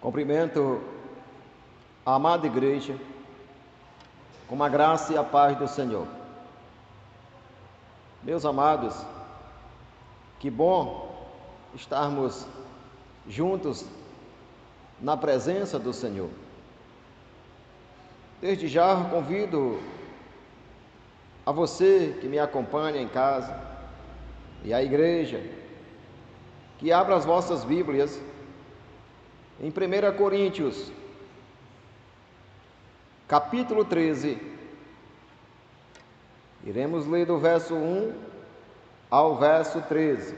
Cumprimento a amada igreja com a graça e a paz do Senhor. Meus amados, que bom estarmos juntos na presença do Senhor. Desde já convido a você que me acompanha em casa e a igreja que abra as vossas Bíblias em 1 Coríntios, capítulo 13. Iremos ler do verso 1 ao verso 13.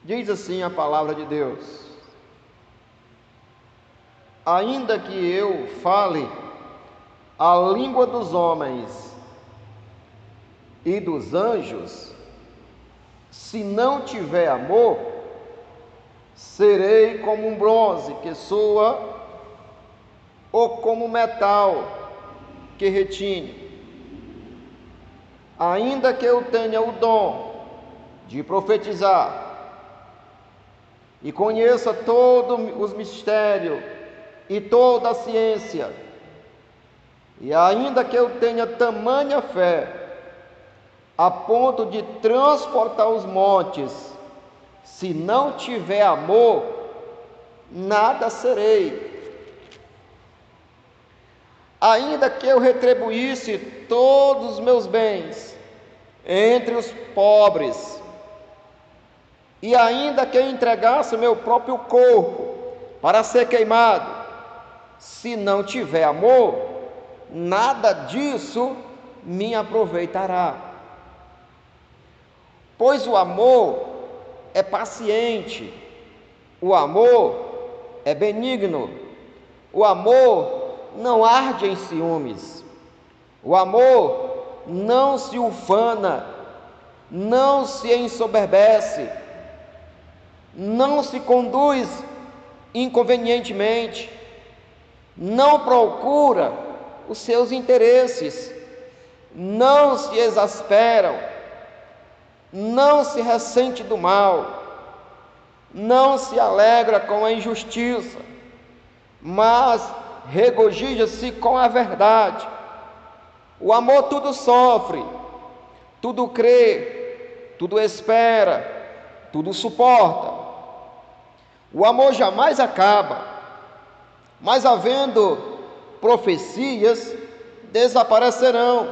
Diz assim a palavra de Deus: ainda que eu fale a língua dos homens e dos anjos, se não tiver amor, serei como um bronze que soa, ou como metal que retine. Ainda que eu tenha o dom de profetizar e conheça todos os mistérios e toda a ciência, e ainda que eu tenha tamanha fé a ponto de transportar os montes, se não tiver amor, nada serei. Ainda que eu retribuísse todos os meus bens entre os pobres, e ainda que eu entregasse o meu próprio corpo para ser queimado, se não tiver amor, nada disso me aproveitará. Pois o amor é paciente, o amor é benigno, o amor não arde em ciúmes, o amor não se ufana, não se ensoberbece, não se conduz inconvenientemente, não procura os seus interesses, não se exasperam, não se ressente do mal, não se alegra com a injustiça, mas regozija-se com a verdade. O amor tudo sofre, tudo crê, tudo espera, tudo suporta. O amor jamais acaba, mas havendo profecias, desaparecerão,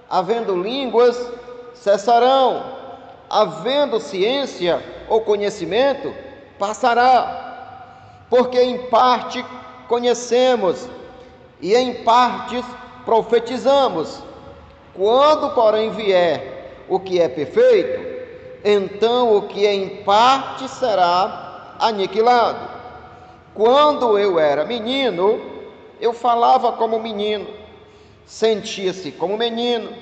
havendo línguas, cessarão, havendo ciência ou conhecimento, passará, porque em parte conhecemos e em partes profetizamos. Quando, porém, vier o que é perfeito, então o que é em parte será aniquilado. Quando eu era menino, eu falava como menino, sentia-se como menino,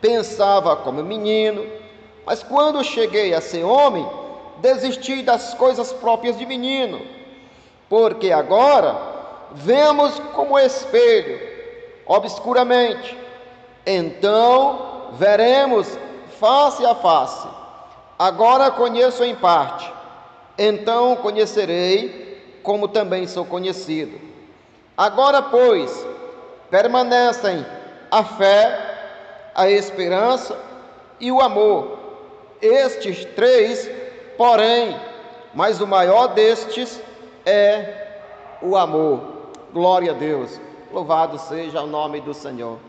pensava como menino, mas quando cheguei a ser homem, desisti das coisas próprias de menino, porque agora vemos como espelho, obscuramente, então veremos face a face. Agora conheço em parte, então conhecerei como também sou conhecido. Agora, pois, permanecem a fé, a esperança e o amor. Estes três, porém, mas o maior destes é o amor. Glória a Deus, louvado seja o nome do Senhor.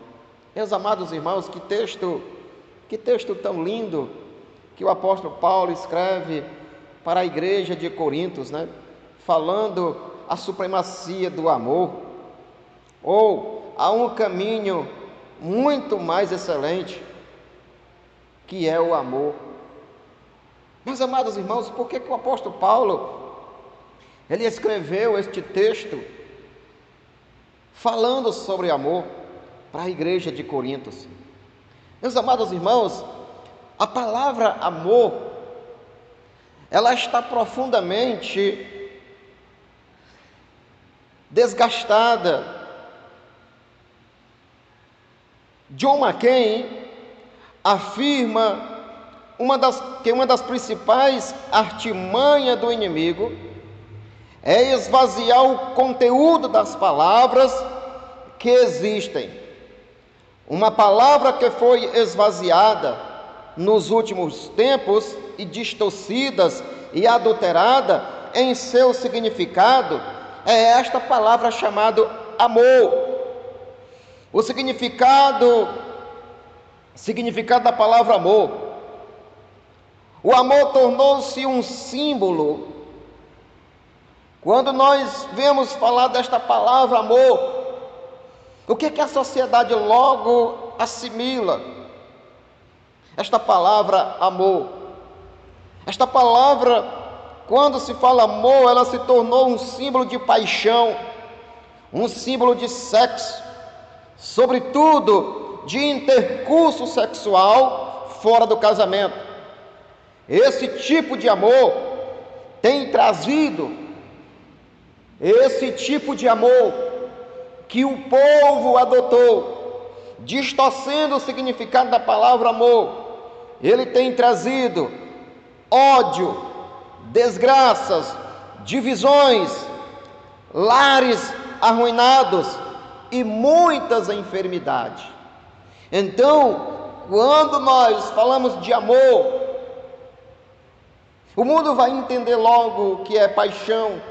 Meus amados irmãos, que texto tão lindo que o apóstolo Paulo escreve para a igreja de Corintos, né? Falando a supremacia do amor, ou há um caminho muito mais excelente, que é o amor. Meus amados irmãos, por que o apóstolo Paulo, ele escreveu este texto falando sobre amor para a igreja de Corintos? Meus amados irmãos, a palavra amor, ela está profundamente desgastada. John McCain afirma que uma das principais artimanhas do inimigo é esvaziar o conteúdo das palavras que existem. Uma palavra que foi esvaziada nos últimos tempos e distorcidas e adulterada em seu significado é esta palavra chamada amor. O significado da palavra amor. O amor tornou-se um símbolo. Quando nós vemos falar desta palavra amor, o que é que a sociedade logo assimila? Esta palavra amor. Esta palavra, quando se fala amor, ela se tornou um símbolo de paixão, um símbolo de sexo, sobretudo de intercurso sexual fora do casamento. Esse tipo de amor tem trazido, esse tipo de amor que o povo adotou, distorcendo o significado da palavra amor, ele tem trazido ódio, desgraças, divisões, lares arruinados e muitas enfermidades. Então, quando nós falamos de amor, o mundo vai entender logo o que é paixão.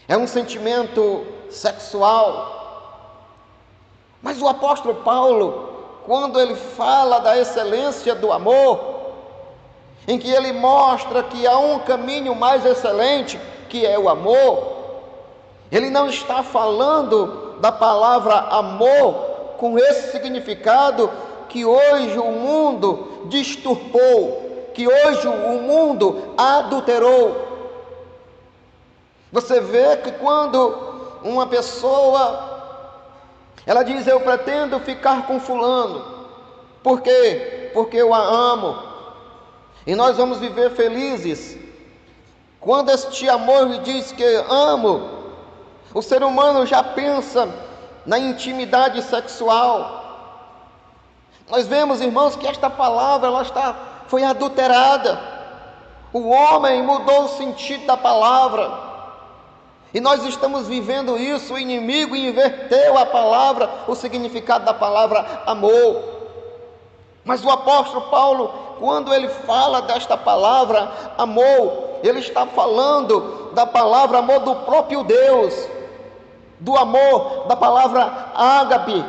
É um sentimento sexual. Mas o apóstolo Paulo, quando ele fala da excelência do amor, em que ele mostra que há um caminho mais excelente, que é o amor, ele não está falando da palavra amor com esse significado que hoje o mundo distorceu, que hoje o mundo adulterou. Você vê que quando uma pessoa, ela diz: eu pretendo ficar com fulano. Por quê? Porque eu a amo. E nós vamos viver felizes. Quando este amor lhe diz que amo, o ser humano já pensa na intimidade sexual. Nós vemos, irmãos, que esta palavra foi adulterada. O homem mudou o sentido da palavra. E nós estamos vivendo isso. O inimigo inverteu a palavra, o significado da palavra amor. Mas o apóstolo Paulo, quando ele fala desta palavra amor, ele está falando da palavra amor do próprio Deus, do amor da palavra ágape,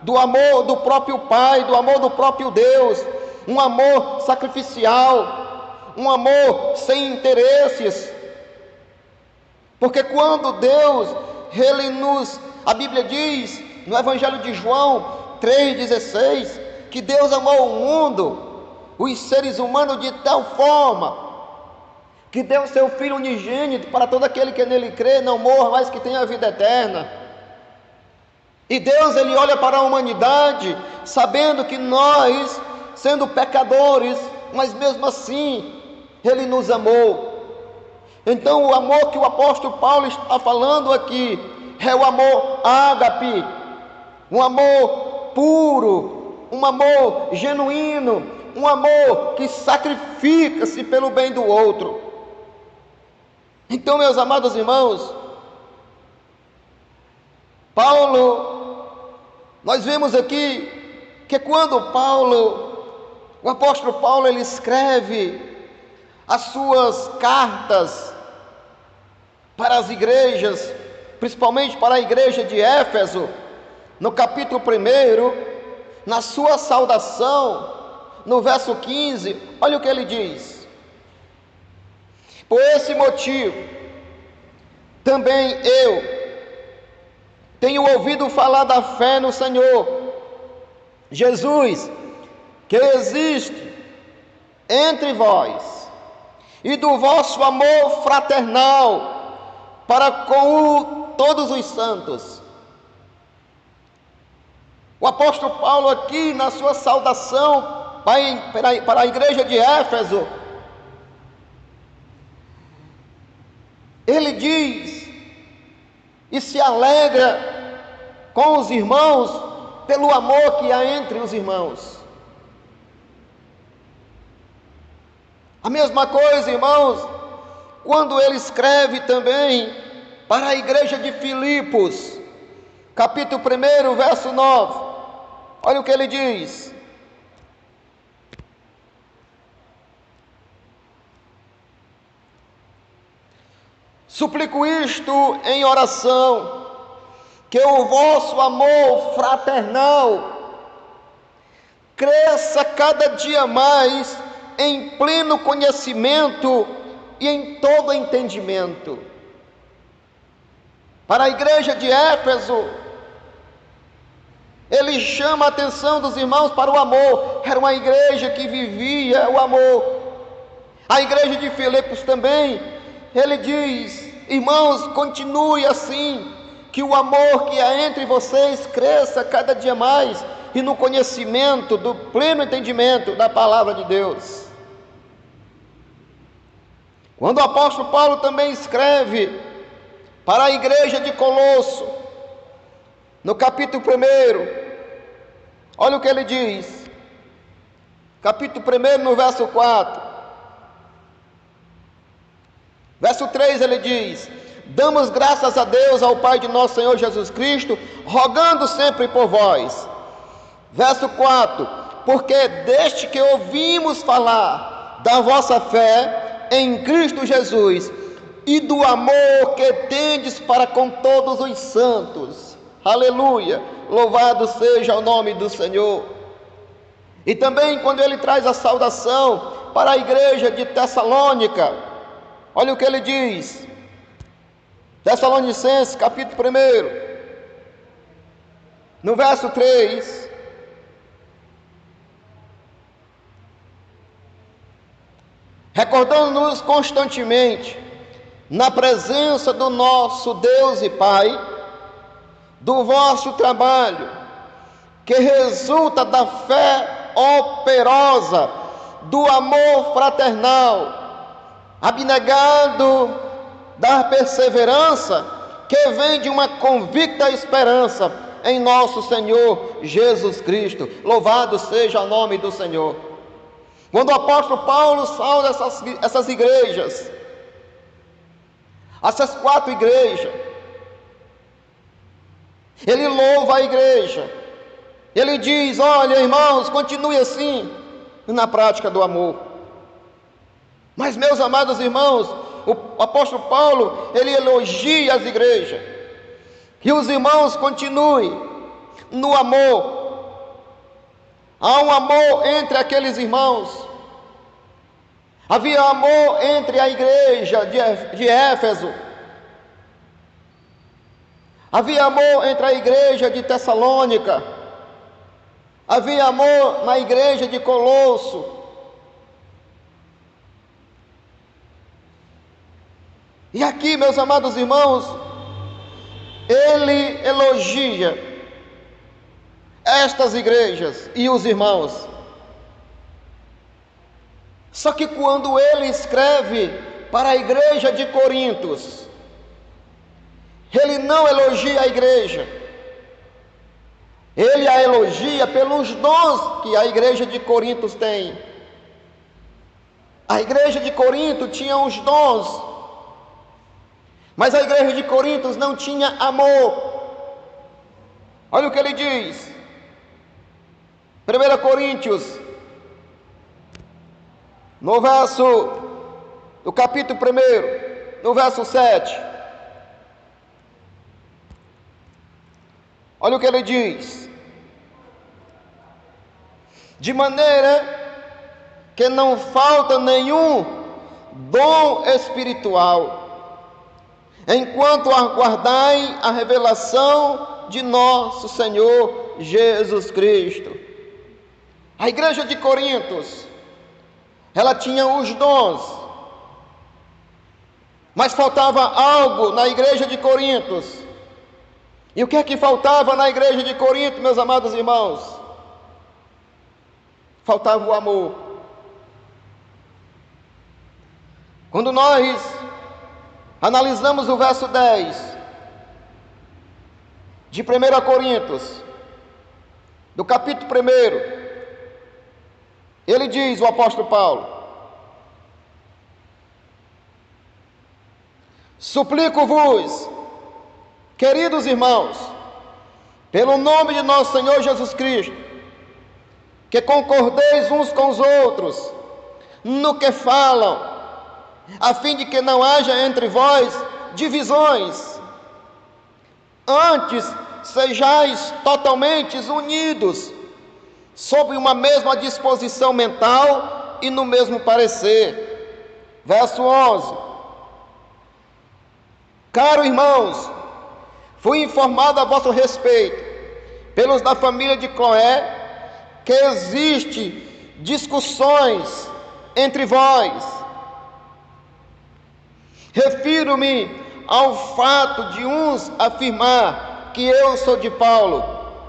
do amor do próprio Pai, do amor do próprio Deus, um amor sacrificial, um amor sem interesses. Porque quando Deus, a Bíblia diz no Evangelho de João 3,16, que Deus amou o mundo, os seres humanos, de tal forma que deu seu Filho unigênito para todo aquele que nele crê, não morra, mas que tenha a vida eterna. E Deus, ele olha para a humanidade, sabendo que nós, sendo pecadores, mas mesmo assim, ele nos amou. Então, o amor que o apóstolo Paulo está falando aqui é o amor ágape, um amor puro, um amor genuíno, um amor que sacrifica-se pelo bem do outro. Então, meus amados irmãos, nós vemos aqui que quando o apóstolo Paulo, ele escreve as suas cartas para as igrejas, principalmente para a igreja de Éfeso, no capítulo 1, na sua saudação, no verso 15, olha o que ele diz: por esse motivo, também eu tenho ouvido falar da fé no Senhor Jesus, que existe entre vós, e do vosso amor fraternal para com todos os santos. O apóstolo Paulo aqui, na sua saudação para a igreja de Éfeso, ele diz e se alegra com os irmãos pelo amor que há entre os irmãos. A mesma coisa, irmãos, quando ele escreve também para a igreja de Filipos, capítulo 1, verso 9. Olha o que ele diz: suplico isto em oração, que o vosso amor fraternal cresça cada dia mais em pleno conhecimento e em todo entendimento. Para a igreja de Éfeso, ele chama a atenção dos irmãos para o amor. Era uma igreja que vivia o amor. A igreja de Filipos também, ele diz: irmãos, continue assim, que o amor que há entre vocês cresça cada dia mais, e no conhecimento do pleno entendimento da palavra de Deus. Quando o apóstolo Paulo também escreve para a igreja de Colosso, no capítulo 1, olha o que ele diz, capítulo 1, no verso 4, verso 3, ele diz: damos graças a Deus, ao Pai de nosso Senhor Jesus Cristo, rogando sempre por vós. Verso 4, porque desde que ouvimos falar da vossa fé em Cristo Jesus e do amor que tendes para com todos os santos. Aleluia, louvado seja o nome do Senhor. E também quando ele traz a saudação para a igreja de Tessalônica, olha o que ele diz, Tessalonicenses capítulo 1, no verso 3, recordando-nos constantemente na presença do nosso Deus e Pai, do vosso trabalho, que resulta da fé operosa, do amor fraternal, abnegado, da perseverança, que vem de uma convicta esperança em nosso Senhor Jesus Cristo. Louvado seja o nome do Senhor. Quando o apóstolo Paulo sauda essas igrejas, essas 4 igrejas, ele louva a igreja, ele diz: olha, irmãos, continue assim na prática do amor. Mas, meus amados irmãos, o apóstolo Paulo, ele elogia as igrejas, que os irmãos continuem no amor. Há um amor entre aqueles irmãos. Havia amor entre a igreja de Éfeso. Havia amor entre a igreja de Tessalônica. Havia amor na igreja de Colosso. E aqui, meus amados irmãos, ele elogia estas igrejas e os irmãos. Só que quando ele escreve para a igreja de Corintos, ele não elogia a igreja, ele a elogia pelos dons que a igreja de Corintos tem. A igreja de Corinto tinha os dons, mas a igreja de Corintos não tinha amor. Olha o que ele diz, 1 Coríntios, no capítulo 1, no verso 7. Olha o que ele diz: de maneira que não falta nenhum dom espiritual, enquanto aguardai a revelação de nosso Senhor Jesus Cristo. A igreja de Corintos, ela tinha os dons, mas faltava algo na igreja de Corintos. E o que é que faltava na igreja de Corinto, meus amados irmãos? Faltava o amor. Quando nós analisamos o verso 10 de 1 Coríntios, do capítulo 1, ele diz, o apóstolo Paulo: Suplico-vos, queridos irmãos, pelo nome de nosso Senhor Jesus Cristo, que concordeis uns com os outros no que falam, a fim de que não haja entre vós divisões. Antes, sejais totalmente unidos, sob uma mesma disposição mental e no mesmo parecer. Verso 11. Caro irmãos, fui informado a vosso respeito, pelos da família de Cloé, que existe discussões entre vós. Refiro-me ao fato de uns afirmar que eu sou de Paulo,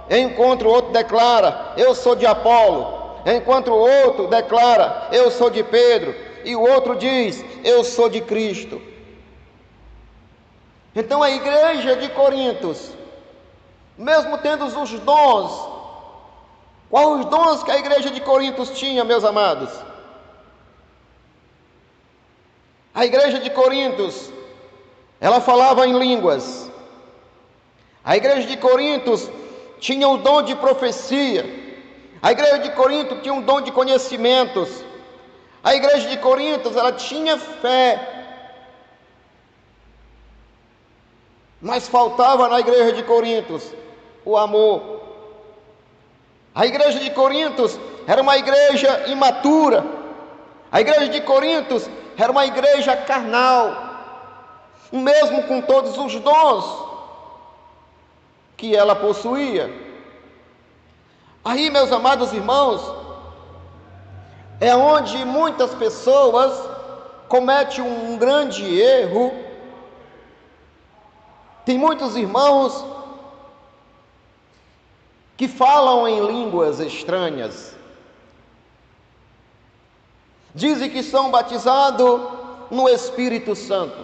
enquanto o outro declara, eu sou de Apolo, enquanto o outro declara, eu sou de Pedro, e o outro diz, eu sou de Cristo. Então a igreja de Corintos, mesmo tendo os dons, quais os dons que a igreja de Corintos tinha, meus amados? A igreja de Corintos, ela falava em línguas. A igreja de Corintos tinha o dom de profecia. A igreja de Corinto tinha um dom de conhecimentos. A igreja de Corintos, ela tinha fé. Mas faltava na igreja de Corintos o amor. A igreja de Corintos era uma igreja imatura. A igreja de Corintos era uma igreja carnal, mesmo com todos os dons que ela possuía. Aí, meus amados irmãos, é onde muitas pessoas cometem um grande erro. Tem muitos irmãos que falam em línguas estranhas, dizem que são batizados no Espírito Santo,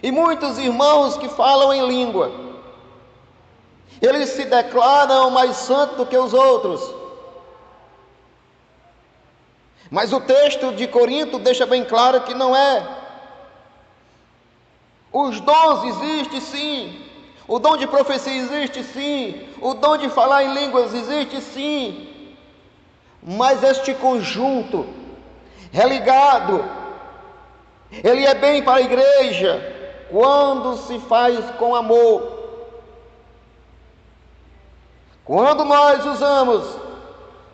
e muitos irmãos que falam em língua, eles se declaram mais santos que os outros, mas o texto de Corinto deixa bem claro que não é. Os dons existem sim, o dom de profecia existe sim, o dom de falar em línguas existe sim, mas este conjunto é ligado, ele é bem para a igreja quando se faz com amor. Quando nós usamos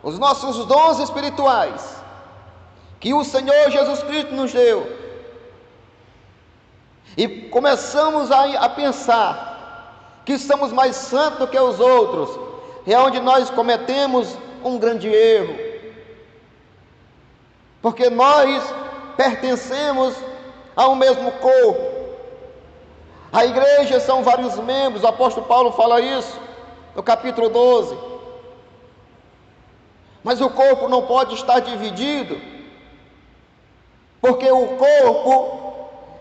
os nossos dons espirituais que o Senhor Jesus Cristo nos deu, e começamos a pensar que somos mais santos que os outros, é onde nós cometemos um grande erro, porque nós pertencemos ao mesmo corpo. A igreja são vários membros, o apóstolo Paulo fala isso no capítulo 12, mas o corpo não pode estar dividido, porque o corpo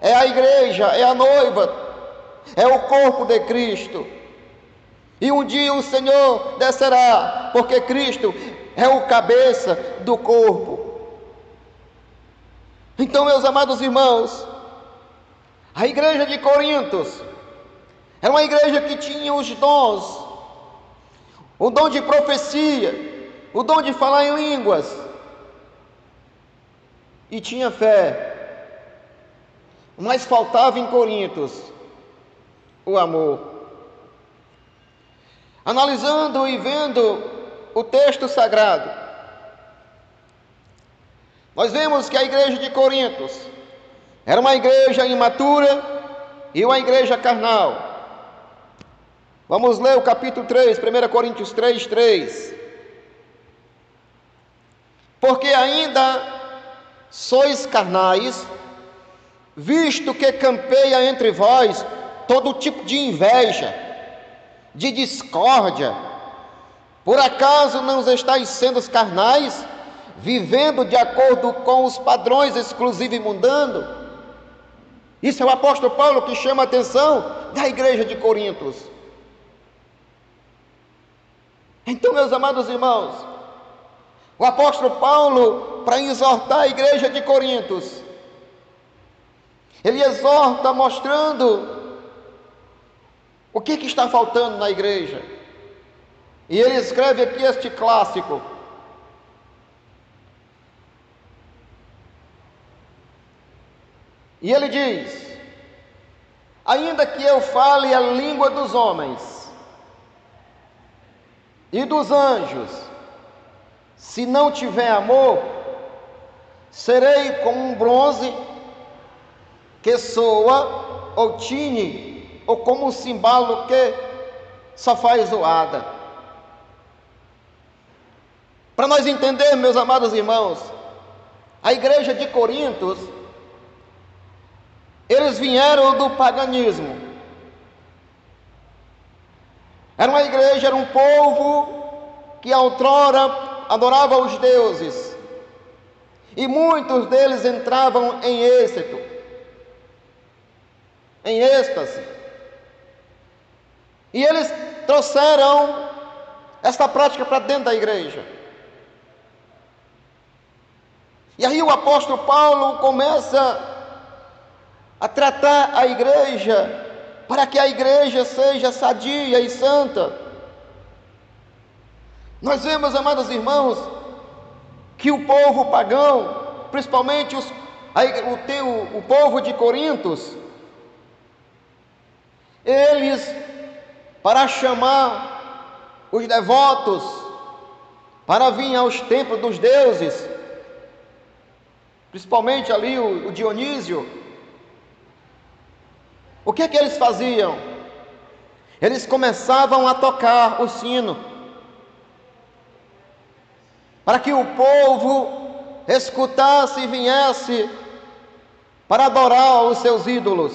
é a igreja, é a noiva, é o corpo de Cristo. E um dia o Senhor descerá, porque Cristo é o cabeça do corpo. Então, meus amados irmãos, a igreja de Corintos era uma igreja que tinha os dons, o dom de profecia, o dom de falar em línguas, e tinha fé. Mas faltava em Corintos o amor. Analisando e vendo o texto sagrado, nós vemos que a igreja de Corintos era uma igreja imatura e uma igreja carnal. Vamos ler o capítulo 3, 1 Coríntios 3, 3. Porque ainda sois carnais, visto que campeia entre vós todo tipo de inveja, de discórdia. Por acaso não estáis sendo carnais, vivendo de acordo com os padrões exclusivos e mundanos? Isso é o apóstolo Paulo que chama a atenção da igreja de Corintos. Então, meus amados irmãos, o apóstolo Paulo, para exortar a igreja de Corintos, Ele exorta mostrando o que está faltando na igreja. E ele escreve aqui este clássico: e ele diz: ainda que eu fale a língua dos homens e dos anjos, se não tiver amor, serei como um bronze que soa ou tine, ou como um cimbalo que só faz zoada. Para nós entendermos, meus amados irmãos, a igreja de Corintos, eles vieram do paganismo. Era uma igreja, era um povo que outrora adorava os deuses. E muitos deles entravam em êxito, em êxtase. E eles trouxeram esta prática para dentro da igreja. E aí o apóstolo Paulo começa a tratar a igreja, para que a igreja seja sadia e santa. Nós vemos, amados irmãos, que o povo pagão, principalmente o povo de Corintos, eles, para chamar os devotos para vir aos templos dos deuses, principalmente ali o Dionísio, o que é que eles faziam? Eles começavam a tocar o sino, para que o povo escutasse e viesse para adorar os seus ídolos.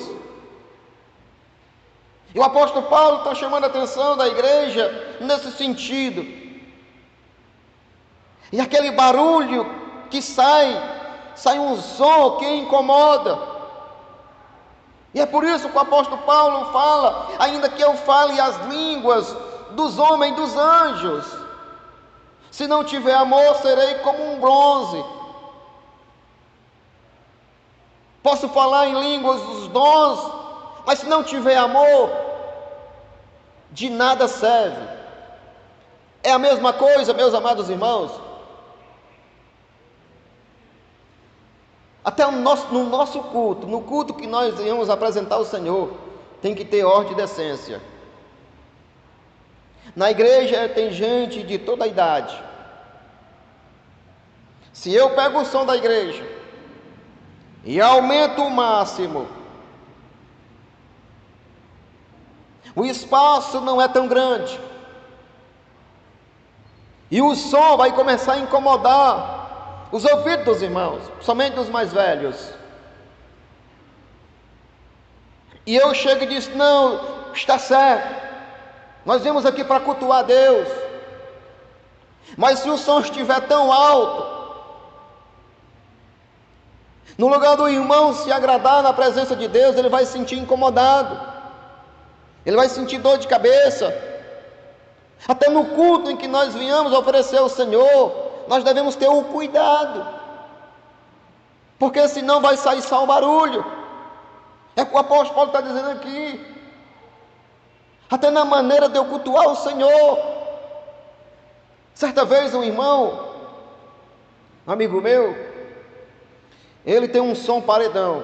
E o apóstolo Paulo está chamando a atenção da igreja nesse sentido. E aquele barulho que sai um som que incomoda. E é por isso que o apóstolo Paulo fala: ainda que eu fale as línguas dos homens e dos anjos, se não tiver amor, serei como um bronze. Posso falar em línguas dos dons, mas se não tiver amor, de nada serve. É a mesma coisa, meus amados irmãos. Até no nosso culto, no culto que nós íamos apresentar ao Senhor, tem que ter ordem e decência. Na igreja tem gente de toda a idade. Se eu pego o som da igreja e aumento o máximo, o espaço não é tão grande, e o som vai começar a incomodar os ouvidos dos irmãos, somente dos mais velhos. E eu chego e digo: não, está certo, nós viemos aqui para cultuar a Deus, mas se o som estiver tão alto, no lugar do irmão se agradar na presença de Deus, ele vai se sentir incomodado, ele vai sentir dor de cabeça. Até no culto em que nós viemos oferecer ao Senhor, nós devemos ter o cuidado, porque senão vai sair só o barulho. É o que o apóstolo Paulo está dizendo aqui. Até na maneira de eu cultuar o Senhor. Certa vez um irmão, um amigo meu, ele tem um som paredão,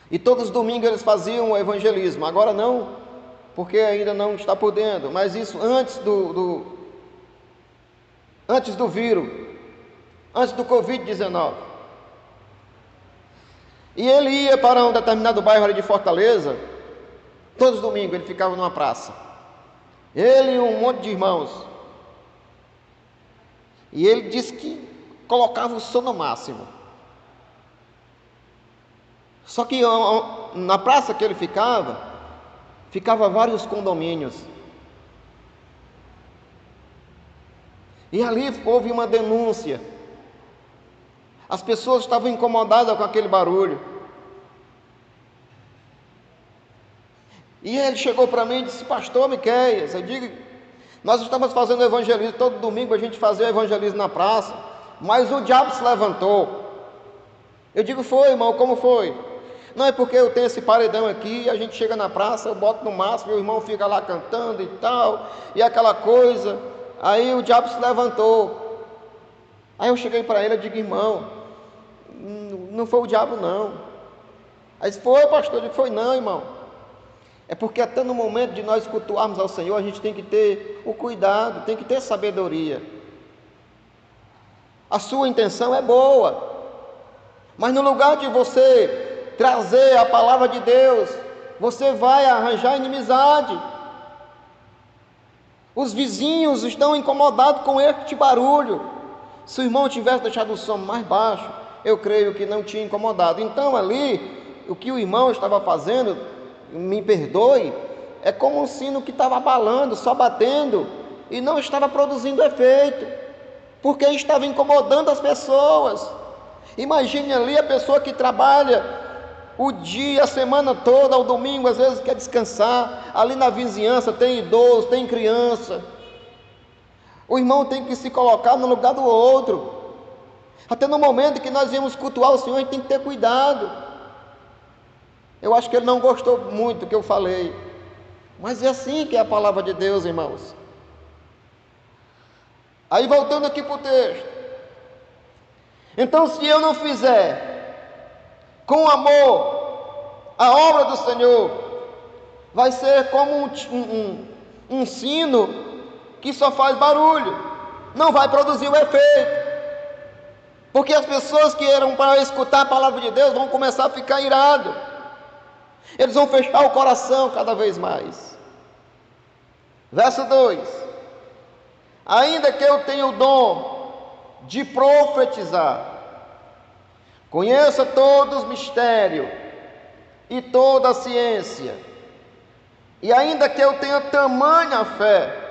e todos os domingos eles faziam o evangelismo. Agora não, porque ainda não está podendo, mas isso antes do vírus, antes do Covid-19. E ele ia para um determinado bairro ali de Fortaleza, todos os domingos ele ficava numa praça, ele e um monte de irmãos, e ele disse que colocava o som no máximo. Só que na praça que ele ficava vários condomínios. E ali houve uma denúncia. As pessoas estavam incomodadas com aquele barulho. E ele chegou para mim e disse: pastor Miqueias, eu digo, nós estamos fazendo evangelismo, todo domingo a gente fazia evangelismo na praça, mas o diabo se levantou. Eu digo: foi, irmão, como foi? Não, é porque eu tenho esse paredão aqui, a gente chega na praça, eu boto no máximo, meu irmão fica lá cantando e tal, e aquela coisa. Aí o diabo se levantou. Aí eu cheguei para ele, eu digo: irmão, não foi o diabo não. Aí disse: foi, pastor? Eu digo: foi não, irmão. É porque até no momento de nós cultuarmos ao Senhor, a gente tem que ter o cuidado, tem que ter sabedoria. A sua intenção é boa, mas no lugar de você trazer a palavra de Deus, você vai arranjar inimizade. Os vizinhos estão incomodados com este barulho. Se o irmão tivesse deixado o som mais baixo, eu creio que não tinha incomodado. Então ali, o que o irmão estava fazendo, me perdoe, é como um sino que estava abalando, só batendo, e não estava produzindo efeito, porque estava incomodando as pessoas. Imagine ali a pessoa que trabalha o dia, a semana toda, ao domingo, às vezes quer descansar, ali na vizinhança tem idoso, tem criança. O irmão tem que se colocar no lugar do outro. Até no momento que nós viemos cultuar o Senhor, a gente tem que ter cuidado. Eu acho que ele não gostou muito do que eu falei, mas é assim que é a palavra de Deus, irmãos. Aí voltando aqui para o texto. Então, se eu não fizer com amor a obra do Senhor, vai ser como um sino que só faz barulho, não vai produzir o efeito, porque as pessoas que eram para escutar a palavra de Deus vão começar a ficar irados, eles vão fechar o coração cada vez mais. Verso 2: ainda que eu tenha o dom de profetizar, conheça todos os mistérios e toda a ciência, e ainda que eu tenha tamanha fé,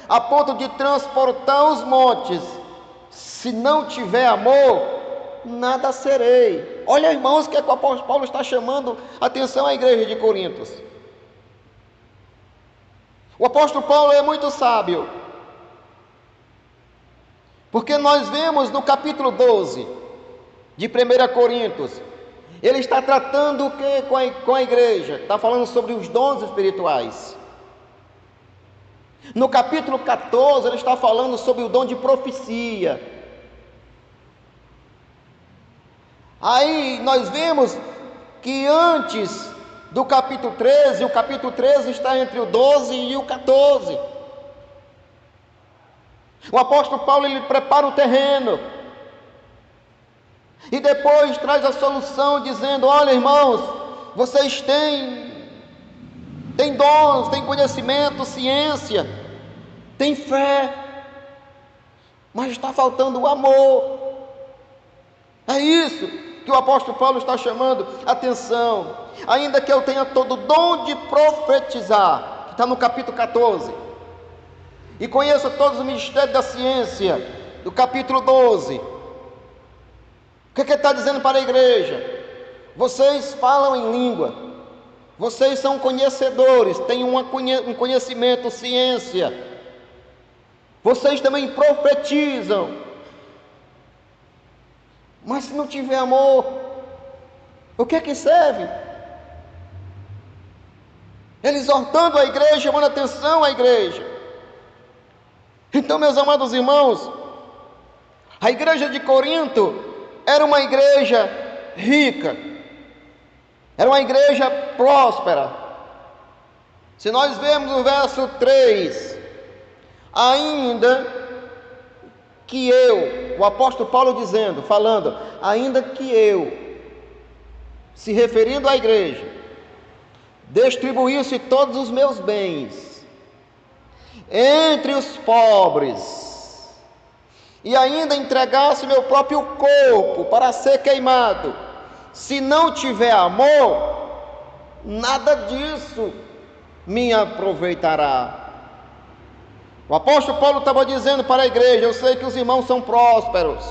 a ponto de transportar os montes, se não tiver amor, nada serei. Olha, irmãos, que o apóstolo Paulo está chamando atenção à igreja de Corintos. O apóstolo Paulo é muito sábio, porque nós vemos no capítulo 12 de 1 Coríntios, ele está tratando o que com a igreja? Está falando sobre os dons espirituais. No capítulo 14, ele está falando sobre o dom de profecia. Aí nós vemos que antes do capítulo 13, o capítulo 13 está entre o 12 e o 14. O apóstolo Paulo, ele prepara o terreno, e depois traz a solução, dizendo: olha, irmãos, vocês têm dons, têm conhecimento, ciência, têm fé, mas está faltando o amor. É isso que o apóstolo Paulo está chamando atenção. Ainda que eu tenha todo o dom de profetizar, que está no capítulo 14, e conheça todos os mistérios da ciência, do capítulo 12, o que ele está dizendo para a igreja? Vocês falam em língua, vocês são conhecedores, têm um conhecimento, ciência, vocês também profetizam, mas se não tiver amor, o que é que serve? Ele exortando a igreja, chamando a atenção à igreja. Então, meus amados irmãos, a igreja de Corinto era uma igreja rica, era uma igreja próspera. Se nós vemos o verso 3, ainda que eu, o apóstolo Paulo falando, ainda que eu, se referindo à igreja, distribuísse todos os meus bens entre os pobres, e ainda entregasse meu próprio corpo para ser queimado, se não tiver amor, nada disso me aproveitará. O apóstolo Paulo estava dizendo para a igreja: eu sei que os irmãos são prósperos.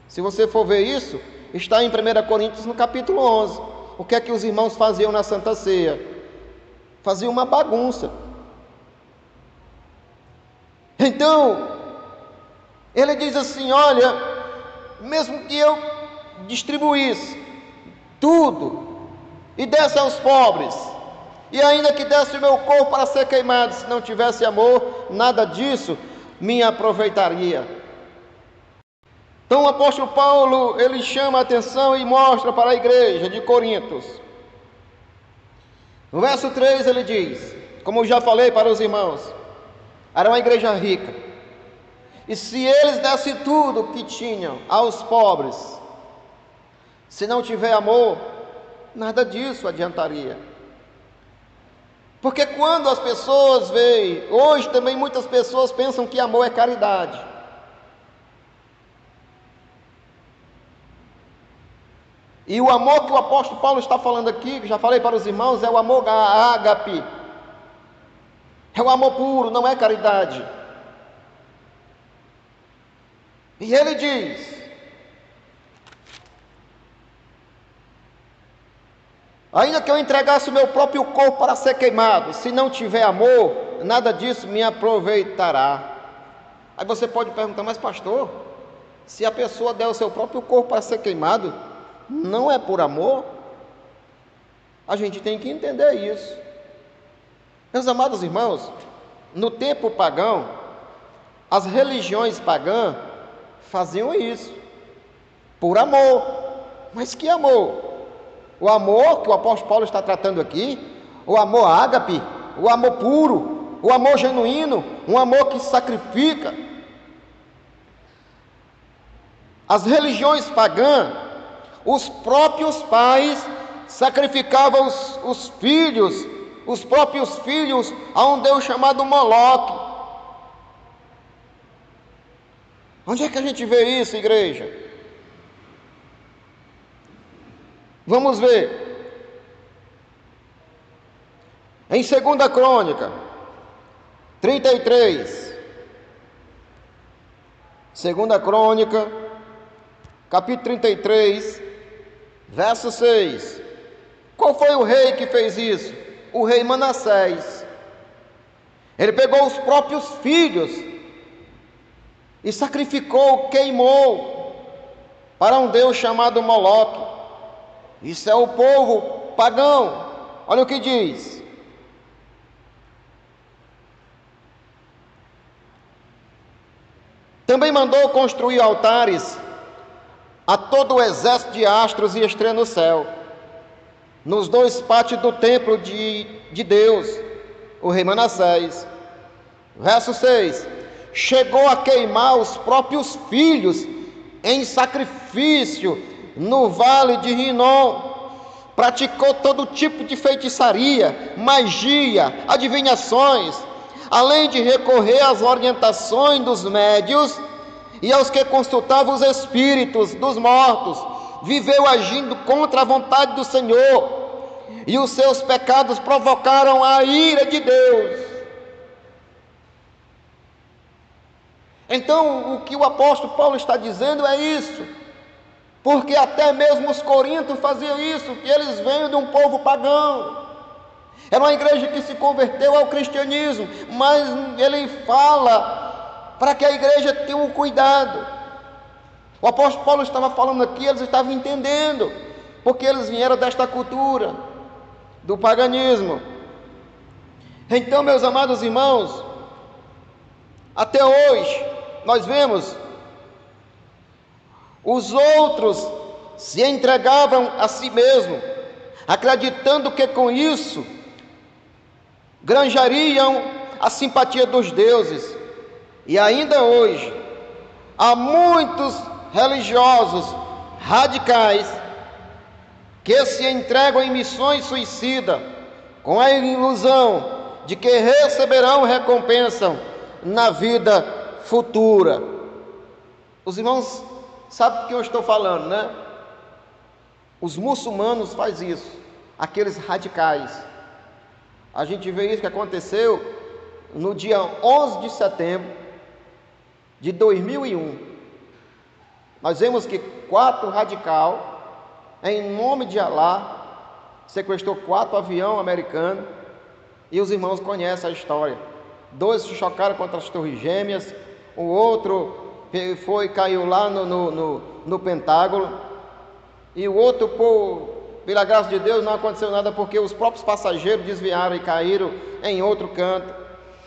Se você for ver isso, está em 1 Coríntios no capítulo 11. O que é que os irmãos faziam na Santa Ceia? Faziam uma bagunça. Então, ele diz assim: olha, mesmo que eu distribuísse tudo e desse aos pobres, e ainda que desse o meu corpo para ser queimado, se não tivesse amor, nada disso me aproveitaria. Então o apóstolo Paulo, ele chama a atenção e mostra para a igreja de Corintos. No verso 3 ele diz, como eu já falei para os irmãos, era uma igreja rica, e se eles dessem tudo que tinham aos pobres, se não tiver amor, nada disso adiantaria. Porque quando as pessoas veem, hoje também muitas pessoas pensam que amor é caridade. E o amor que o apóstolo Paulo está falando aqui, que já falei para os irmãos, é o amor ágape. É o amor puro, não é caridade. E ele diz: ainda que eu entregasse o meu próprio corpo para ser queimado, se não tiver amor, nada disso me aproveitará. Aí você pode perguntar, mas pastor, se a pessoa der o seu próprio corpo para ser queimado, não é por amor? A gente tem que entender isso. Meus amados irmãos, no tempo pagão, as religiões pagãs faziam isso, por amor. Mas que amor? O amor que o apóstolo Paulo está tratando aqui, o amor ágape, o amor puro, o amor genuíno, um amor que sacrifica. As religiões pagãs, os próprios pais sacrificavam os filhos, os próprios filhos, a um Deus chamado Moloque. Onde é que a gente vê isso, igreja? Vamos ver. Em 2 Crônica 33. 2 Crônica, capítulo 33, verso 6. Qual foi o rei que fez isso? O rei Manassés. Ele pegou os próprios filhos e sacrificou, queimou para um Deus chamado Moloque. Isso é o povo pagão. Olha o que diz. Também mandou construir altares a todo o exército de astros e estrelas no céu, nos dois pátios do templo de Deus, o rei Manassés. Verso 6. Chegou a queimar os próprios filhos em sacrifício no vale de Rinom. Praticou todo tipo de feitiçaria, magia, adivinhações, além de recorrer às orientações dos médios e aos que consultavam os espíritos dos mortos. Viveu agindo contra a vontade do Senhor, e os seus pecados provocaram a ira de Deus. Então, o que o apóstolo Paulo está dizendo é isso, porque até mesmo os coríntios faziam isso, que eles vêm de um povo pagão. Era uma igreja que se converteu ao cristianismo, mas ele fala para que a igreja tenha um cuidado. O apóstolo Paulo estava falando aqui, eles estavam entendendo, porque eles vieram desta cultura, do paganismo. Então, meus amados irmãos, até hoje, nós vemos, os outros se entregavam a si mesmos, acreditando que com isso granjariam a simpatia dos deuses. E ainda hoje, há muitos religiosos radicais que se entregam em missões suicidas, com a ilusão de que receberão recompensa na vida futura. Os irmãos sabem do que eu estou falando, né? Os muçulmanos fazem isso, aqueles radicais. A gente vê isso que aconteceu no dia 11 de setembro de 2001. Nós vemos que 4 radicais, em nome de Alá, sequestrou 4 aviões americanos, e os irmãos conhecem a história. 2 se chocaram contra as Torres Gêmeas, o outro caiu lá no Pentágono, e o outro, pela graça de Deus, não aconteceu nada porque os próprios passageiros desviaram e caíram em outro canto.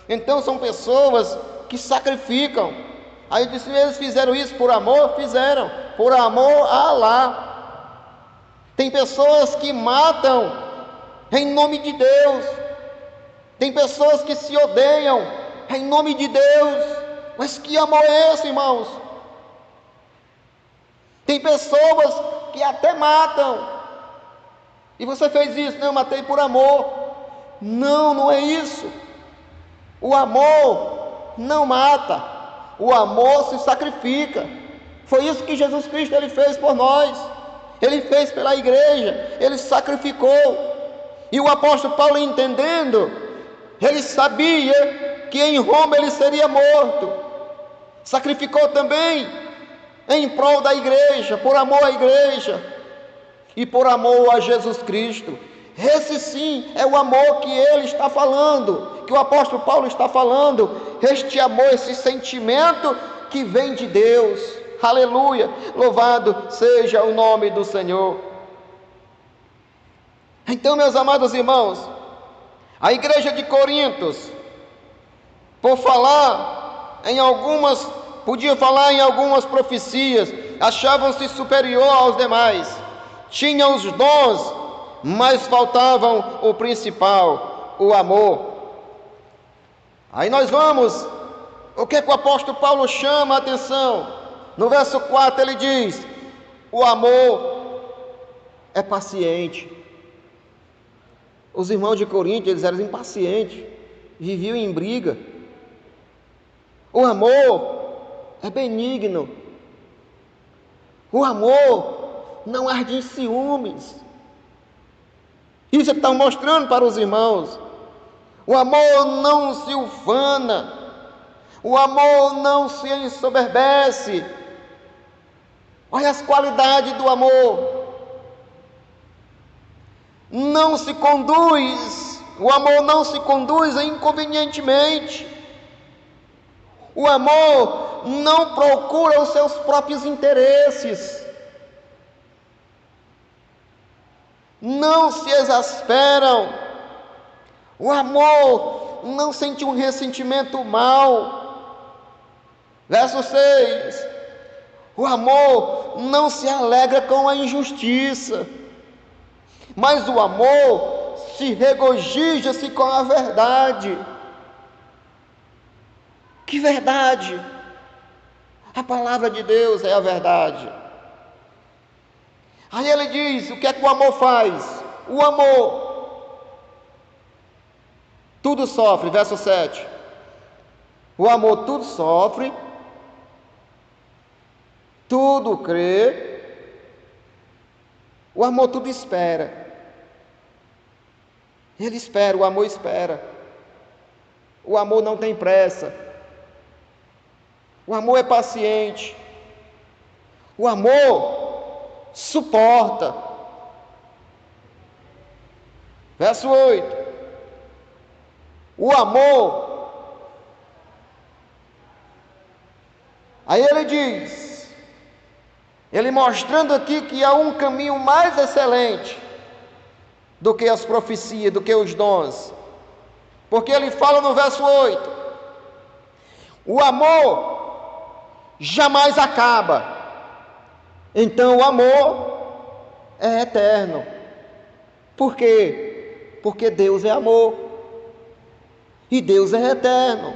Então são pessoas que sacrificam. Aí disse, eles fizeram isso por amor? Fizeram, por amor a Alá. Tem pessoas que matam em nome de Deus. Tem pessoas que se odeiam em nome de Deus. Mas que amor é esse, irmãos? Tem pessoas que até matam. E você fez isso? Não, eu matei por amor. Não, não é isso. O amor não mata. O amor se sacrifica. Foi isso que Jesus Cristo ele fez por nós. Ele fez pela igreja. Ele sacrificou. E o apóstolo Paulo, entendendo, ele sabia que em Roma ele seria morto. Sacrificou também em prol da igreja, por amor à igreja e por amor a Jesus Cristo. Esse sim é o amor que ele está falando, que o apóstolo Paulo está falando. Este amor, esse sentimento que vem de Deus. Aleluia, louvado seja o nome do Senhor. Então, meus amados irmãos, a igreja de Corintos, por falar em algumas, podia falar em algumas profecias, achavam-se superior aos demais, tinham os dons, mas faltavam o principal, o amor. Aí nós vamos, o que o apóstolo Paulo chama a atenção? No verso 4 ele diz, o amor é paciente. Os irmãos de Corinto, eles eram impacientes, viviam em briga. O amor é benigno. O amor não arde em ciúmes. Isso está mostrando para os irmãos. O amor não se ufana. O amor não se ensoberbece. Olha as qualidades do amor. Não se conduz, o amor não se conduz inconvenientemente. O amor não procura os seus próprios interesses. Não se exasperam. O amor não sente um ressentimento mau. Verso 6. O amor não se alegra com a injustiça, mas o amor se regozija-se com a verdade. Que verdade? A palavra de Deus é a verdade. Aí ele diz, o que é que o amor faz? O amor tudo sofre, verso 7. O amor tudo sofre, tudo crê, o amor tudo espera. Ele espera, o amor espera. O amor não tem pressa. O amor é paciente. O amor suporta. Verso 8. O amor. Aí ele diz, ele mostrando aqui que há um caminho mais excelente do que as profecias, do que os dons. Porque ele fala no verso 8, o amor jamais acaba. Então o amor é eterno. Por quê? Porque Deus é amor. E Deus é eterno.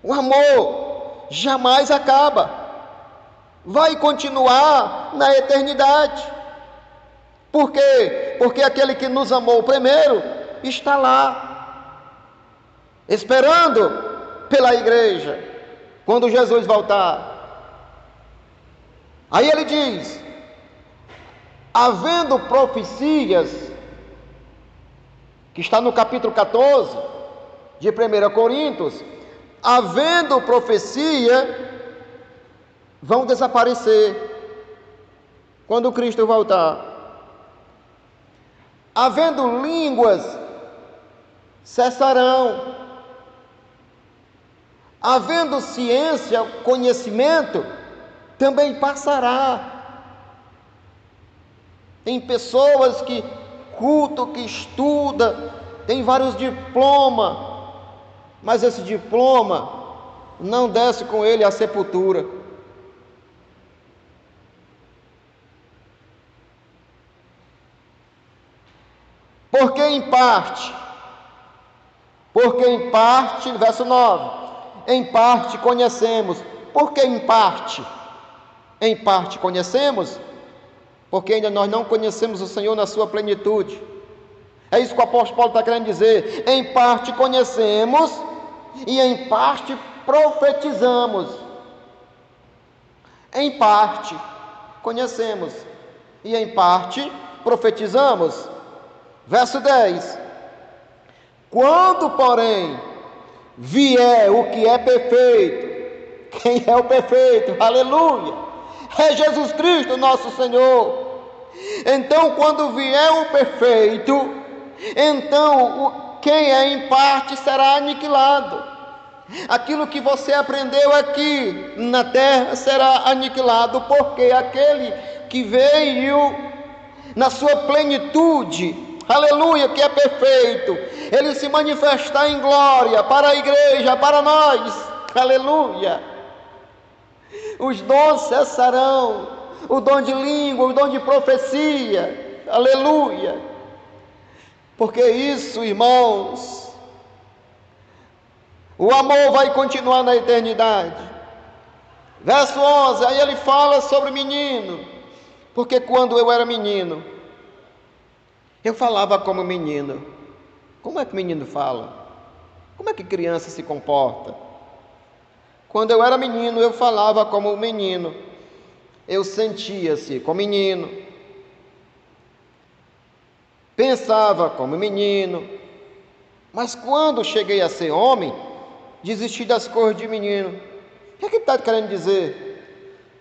O amor jamais acaba. Vai continuar na eternidade. Por quê? Porque aquele que nos amou primeiro está lá, esperando pela igreja, quando Jesus voltar. Aí ele diz, havendo profecias, que está no capítulo 14 de 1 Coríntios, havendo profecia, vão desaparecer quando Cristo voltar. Havendo línguas, cessarão. Havendo ciência, conhecimento, também passará. Tem pessoas que culto, que estuda, tem vários diplomas, mas esse diploma não desce com ele à sepultura. Porque em parte, verso 9, em parte conhecemos. Por que em parte? Em parte conhecemos, porque ainda nós não conhecemos o Senhor na sua plenitude. É isso que o apóstolo Paulo está querendo dizer. Em parte conhecemos e em parte profetizamos. Em parte conhecemos e em parte profetizamos. Verso 10: quando, porém, vier o que é perfeito, quem é o perfeito? Aleluia! É Jesus Cristo, nosso Senhor. Então, quando vier o perfeito, então quem é em parte será aniquilado. Aquilo que você aprendeu aqui na terra será aniquilado, porque aquele que veio na sua plenitude, aleluia, que é perfeito, ele se manifestar em glória para a igreja, para nós, aleluia. Os dons cessarão, o dom de língua, o dom de profecia, aleluia. Porque isso, irmãos, o amor vai continuar na eternidade. Verso 11, aí ele fala sobre menino, porque quando eu era menino, eu falava como menino. Como é que menino fala? Como é que criança se comporta? Quando eu era menino, eu falava como menino. Eu sentia-se como menino. Pensava como menino. Mas quando cheguei a ser homem, desisti das coisas de menino. O que é que está querendo dizer?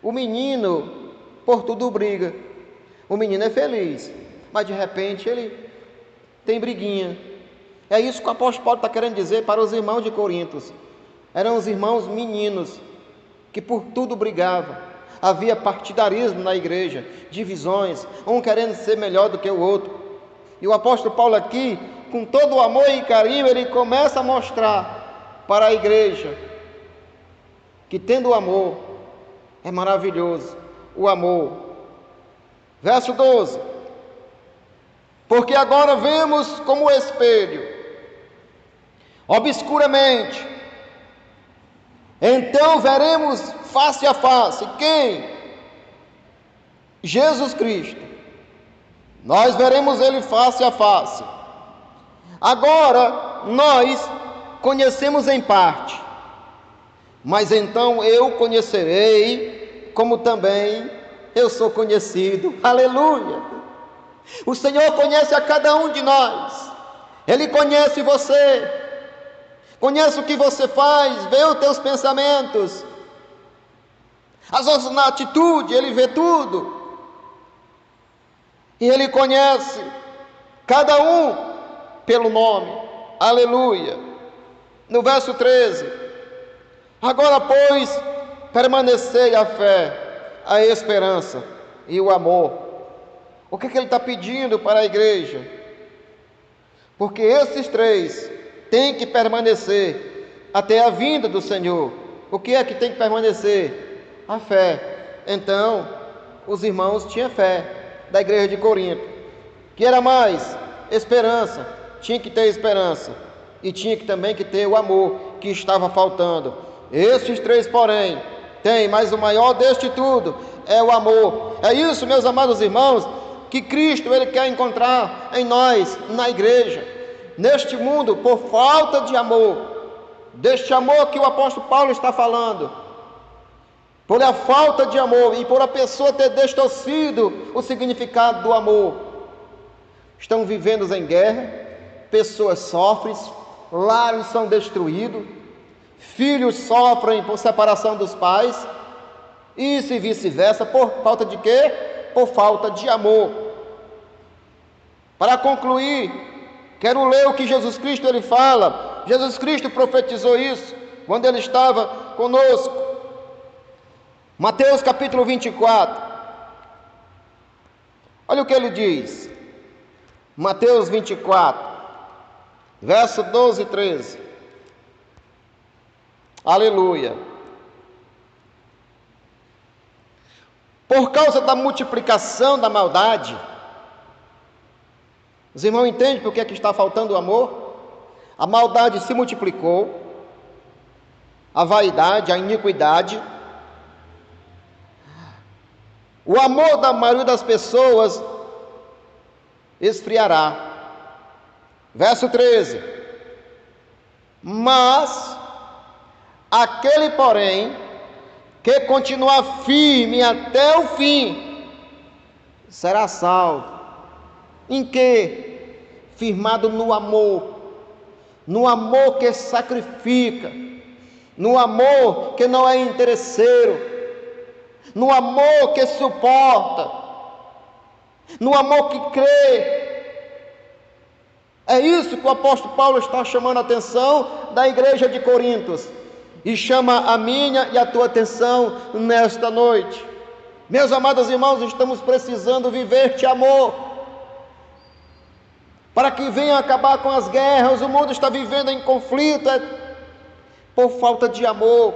O menino, por tudo briga. O menino é feliz, mas de repente ele tem briguinha. É isso que o apóstolo Paulo está querendo dizer para os irmãos de Corintos. Eram os irmãos meninos que por tudo brigavam. Havia partidarismo na igreja, divisões, um querendo ser melhor do que o outro. E o apóstolo Paulo aqui, com todo o amor e carinho, ele começa a mostrar para a igreja que tendo o amor é maravilhoso, o amor. Verso 12: porque agora vemos como espelho, obscuramente, então veremos face a face. Quem? Jesus Cristo. Nós veremos Ele face a face. Agora nós conhecemos em parte, mas então eu conhecerei como também eu sou conhecido. Aleluia! O Senhor conhece a cada um de nós. Ele conhece você, conhece o que você faz, vê os teus pensamentos, as nossas atitudes, Ele vê tudo. E Ele conhece cada um pelo nome. Aleluia. No verso 13: agora, pois, permanecei a fé, a esperança e o amor. O que Ele está pedindo para a igreja? Porque esses três têm que permanecer até a vinda do Senhor. O que é que tem que permanecer? A fé. Então, os irmãos tinham fé da igreja de Corinto. Que era mais? Esperança. Tinha que ter esperança. E tinha que também que ter o amor que estava faltando. Estes três, porém, têm, mas o maior deste tudo é o amor. É isso, meus amados irmãos, que Cristo Ele quer encontrar em nós, na igreja, neste mundo, por falta de amor, deste amor que o apóstolo Paulo está falando, por a falta de amor e por a pessoa ter distorcido o significado do amor. Estão vivendo em guerra, pessoas sofrem, lares são destruídos, filhos sofrem por separação dos pais, isso e vice-versa, por falta de quê? Por falta de amor. Para concluir, quero ler o que Jesus Cristo Ele fala. Jesus Cristo profetizou isso quando Ele estava conosco. Mateus capítulo 24. Olha o que ele diz, Mateus 24, verso 12 e 13. Aleluia. Por causa da multiplicação da maldade, os irmãos entendem por que é que está faltando o amor? A maldade se multiplicou, a vaidade, a iniquidade. O amor da maioria das pessoas esfriará. Verso 13. Mas aquele, porém, que continuar firme até o fim, será salvo. Em que? Firmado no amor que sacrifica, no amor que não é interesseiro, no amor que suporta, no amor que crê. É isso que o apóstolo Paulo está chamando a atenção da igreja de Corintos, e chama a minha e a tua atenção nesta noite. Meus amados irmãos, estamos precisando viver este amor, para que venha acabar com as guerras. O mundo está vivendo em conflito, por falta de amor.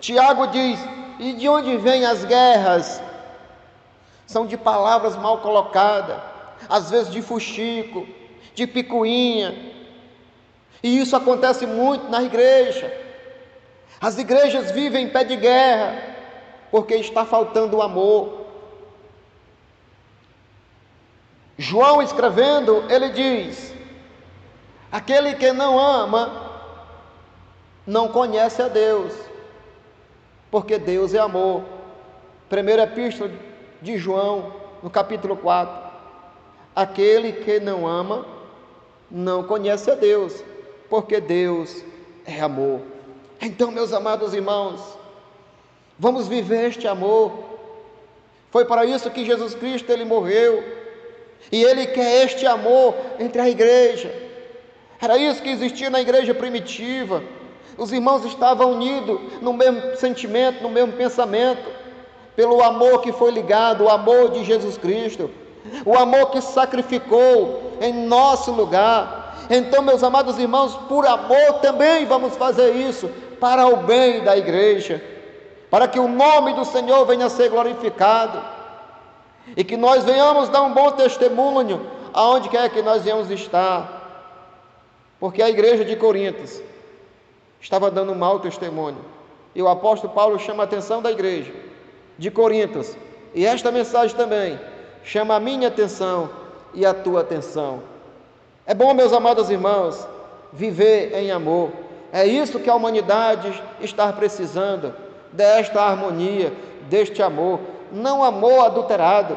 Tiago diz: e de onde vêm as guerras? São de palavras mal colocadas, às vezes de fuxico, de picuinha, e isso acontece muito na igreja. As igrejas vivem em pé de guerra, porque está faltando o amor. João, escrevendo, ele diz: aquele que não ama, não conhece a Deus, porque Deus é amor. Primeira epístola de João, no capítulo 4. Aquele que não ama, não conhece a Deus, porque Deus é amor. Então, meus amados irmãos, vamos viver este amor. Foi para isso que Jesus Cristo, ele morreu, e ele quer este amor entre a igreja. Era isso que existia na igreja primitiva. Os irmãos estavam unidos no mesmo sentimento, no mesmo pensamento, pelo amor que foi ligado, o amor de Jesus Cristo, o amor que sacrificou em nosso lugar. Então, meus amados irmãos, por amor também vamos fazer isso, para o bem da igreja, para que o nome do Senhor venha a ser glorificado, e que nós venhamos dar um bom testemunho aonde quer que nós venhamos estar, porque a igreja de Corintos estava dando um mau testemunho, e o apóstolo Paulo chama a atenção da igreja de Corintos, e esta mensagem também chama a minha atenção e a tua atenção. É bom, meus amados irmãos, viver em amor. É isso que a humanidade está precisando, desta harmonia, deste amor. Não amor adulterado.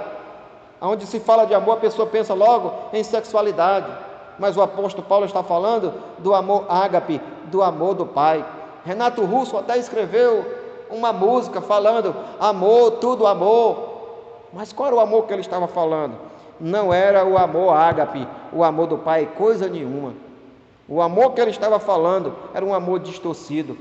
Onde se fala de amor, a pessoa pensa logo em sexualidade, mas o apóstolo Paulo está falando do amor ágape, do amor do Pai. Renato Russo até escreveu uma música falando amor, tudo amor. Mas qual era o amor que ele estava falando? Não era o amor ágape, o amor do Pai, coisa nenhuma. O amor que ele estava falando era um amor distorcido.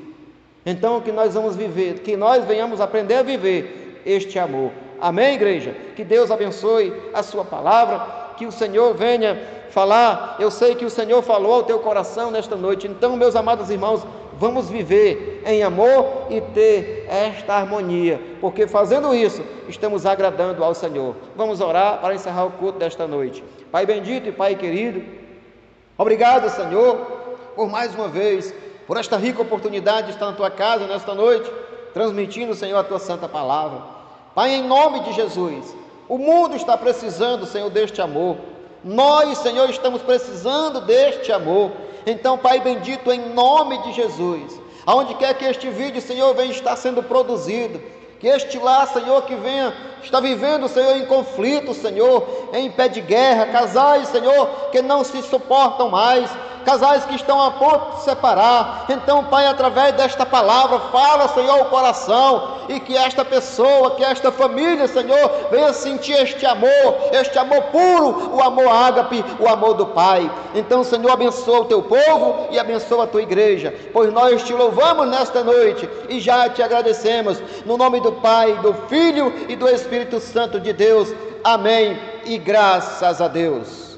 Então, que nós vamos viver, que nós venhamos aprender a viver este amor. Amém, igreja? Que Deus abençoe a sua palavra, que o Senhor venha falar. Eu sei que o Senhor falou ao teu coração nesta noite. Então, meus amados irmãos, vamos viver em amor e ter esta harmonia, porque fazendo isso, estamos agradando ao Senhor. Vamos orar para encerrar o culto desta noite. Pai bendito e Pai querido, obrigado, Senhor, por mais uma vez, por esta rica oportunidade de estar na tua casa nesta noite, transmitindo, Senhor, a tua santa palavra. Pai, em nome de Jesus, o mundo está precisando, Senhor, deste amor. Nós, Senhor, estamos precisando deste amor. Então, Pai bendito, em nome de Jesus, aonde quer que este vídeo, Senhor, venha estar sendo produzido, que este lar, Senhor, que venha, está vivendo, Senhor, em conflito, Senhor, em pé de guerra, casais, Senhor, que não se suportam mais, casais que estão a ponto de se separar. Então, Pai, através desta palavra, fala, Senhor, o coração, e que esta pessoa, que esta família, Senhor, venha sentir este amor puro, o amor ágape, o amor do Pai. Então, Senhor, abençoa o teu povo e abençoa a tua igreja, pois nós te louvamos nesta noite e já te agradecemos, no nome do Pai, do Filho e do Espírito Santo de Deus. Amém e graças a Deus.